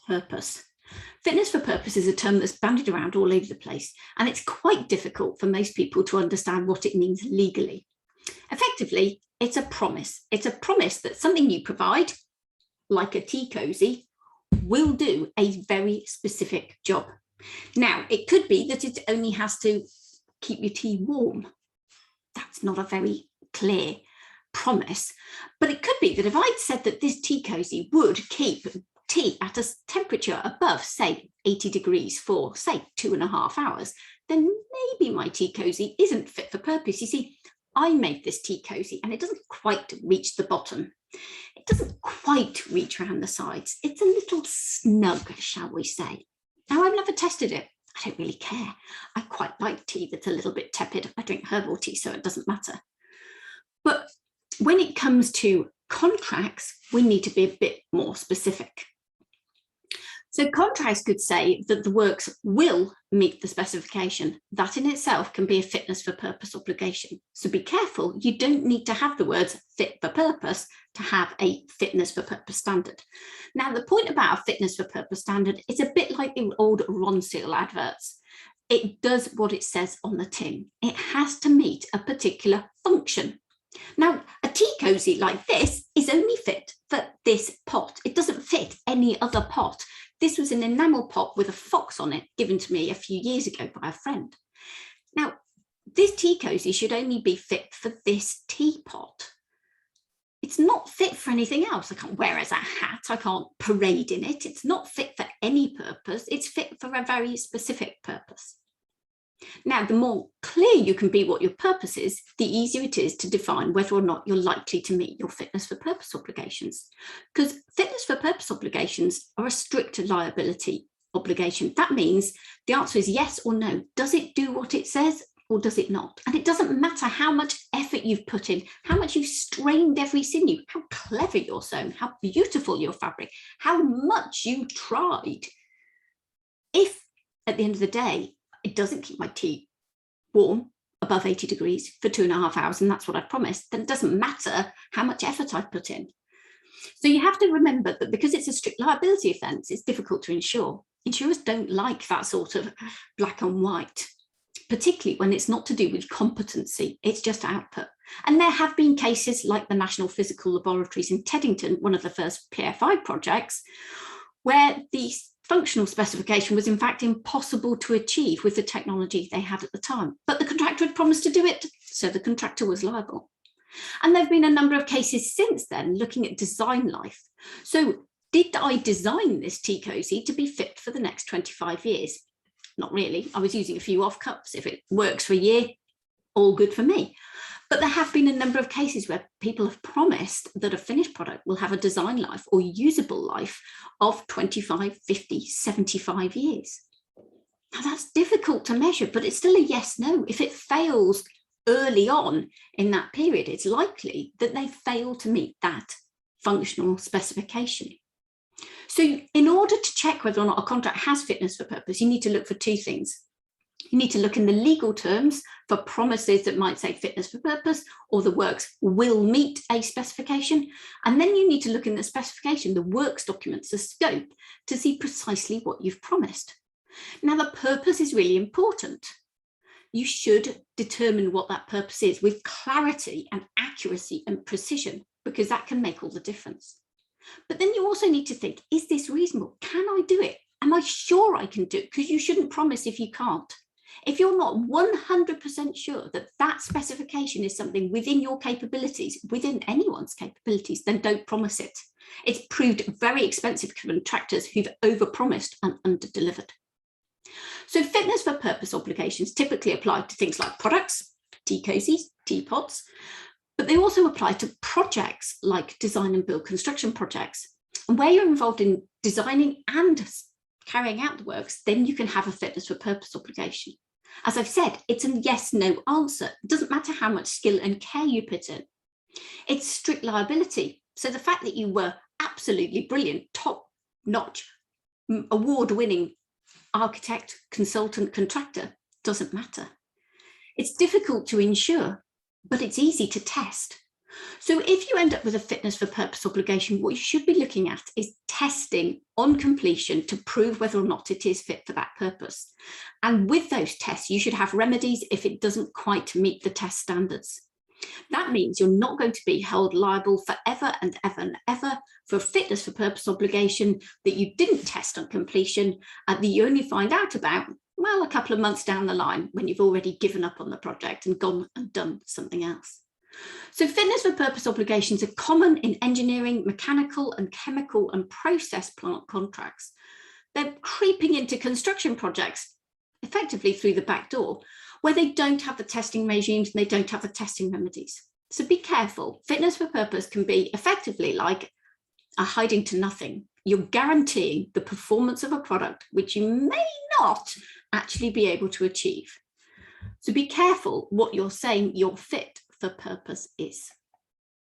purpose. Fitness for purpose is a term that's bandied around all over the place, and it's quite difficult for most people to understand what it means legally. Effectively, it's a promise. It's a promise that something you provide, like a tea cozy, will do a very specific job. Now, it could be that it only has to keep your tea warm. That's not a very clear promise, but it could be that if I'd said that this tea cozy would keep tea at a temperature above, say, 80 degrees for, say, 2.5 hours, then maybe my tea cozy isn't fit for purpose. You see, I made this tea cozy and it doesn't quite reach the bottom. It doesn't quite reach around the sides. It's a little snug, shall we say. Now, I've never tested it. I don't really care. I quite like tea that's a little bit tepid. I drink herbal tea, so it doesn't matter. But when it comes to contracts, we need to be a bit more specific. So contracts could say that the works will meet the specification. That in itself can be a fitness for purpose obligation. So be careful, you don't need to have the words fit for purpose to have a fitness for purpose standard. Now, the point about a fitness for purpose standard is a bit like the old Ronseal adverts. It does what it says on the tin. It has to meet a particular function. Now, a tea cozy like this is only fit for this pot. It doesn't fit any other pot. This was an enamel pot with a fox on it, given to me a few years ago by a friend. Now, this tea cozy should only be fit for this teapot. It's not fit for anything else. I can't wear it as a hat. I can't parade in it. It's not fit for any purpose. It's fit for a very specific purpose. Now, the more clear you can be what your purpose is, the easier it is to define whether or not you're likely to meet your fitness for purpose obligations. Because fitness for purpose obligations are a strict liability obligation. That means the answer is yes or no. Does it do what it says or does it not? And it doesn't matter how much effort you've put in, how much you've strained every sinew, how clever you're sewn, how beautiful your fabric, how much you tried. If at the end of the day, it doesn't keep my tea warm above 80 degrees for 2.5 hours, and that's what I promised, then it doesn't matter how much effort I've put in. So you have to remember that because it's a strict liability offence, it's difficult to insure. Insurers don't like that sort of black and white, particularly when it's not to do with competency, it's just output. And there have been cases like the National Physical Laboratories in Teddington, one of the first PFI projects, where the functional specification was in fact impossible to achieve with the technology they had at the time. But the contractor had promised to do it, so the contractor was liable. And there have been a number of cases since then looking at design life. So did I design this tea cozy to be fit for the next 25 years? Not really. I was using a few off cups. If it works for a year, all good for me. But there have been a number of cases where people have promised that a finished product will have a design life or usable life of 25, 50, 75 years. Now that's difficult to measure, but it's still a yes, no. If it fails early on in that period, it's likely that they fail to meet that functional specification. So in order to check whether or not a contract has fitness for purpose, you need to look for two things. You need to look in the legal terms for promises that might say fitness for purpose or the works will meet a specification. And then you need to look in the specification, the works documents, the scope, to see precisely what you've promised. Now, the purpose is really important. You should determine what that purpose is with clarity and accuracy and precision, because that can make all the difference. But then you also need to think, is this reasonable? Can I do it? Am I sure I can do it? Because you shouldn't promise if you can't. If you're not 100% sure that that specification is something within your capabilities, within anyone's capabilities, then don't promise it. It's proved very expensive for contractors who've overpromised and underdelivered. So fitness for purpose obligations typically apply to things like products, tea cozies, teapots, but they also apply to projects like design and build construction projects. And where you're involved in designing and carrying out the works, then you can have a fitness for purpose obligation. As I've said, it's a yes, no answer. It doesn't matter how much skill and care you put in. It's strict liability. So the fact that you were absolutely brilliant, top-notch, award-winning architect, consultant, contractor doesn't matter. It's difficult to insure, but it's easy to test. So if you end up with a fitness for purpose obligation, what you should be looking at is testing on completion to prove whether or not it is fit for that purpose. And with those tests, you should have remedies if it doesn't quite meet the test standards. That means you're not going to be held liable forever and ever and ever for a fitness for purpose obligation that you didn't test on completion and that you only find out about, well, a couple of months down the line when you've already given up on the project and gone and done something else. So fitness for purpose obligations are common in engineering, mechanical and chemical and process plant contracts. They're creeping into construction projects effectively through the back door, where they don't have the testing regimes and they don't have the testing remedies. So be careful. Fitness for purpose can be effectively like a hiding to nothing. You're guaranteeing the performance of a product which you may not actually be able to achieve. So be careful what you're saying your fit for purpose is.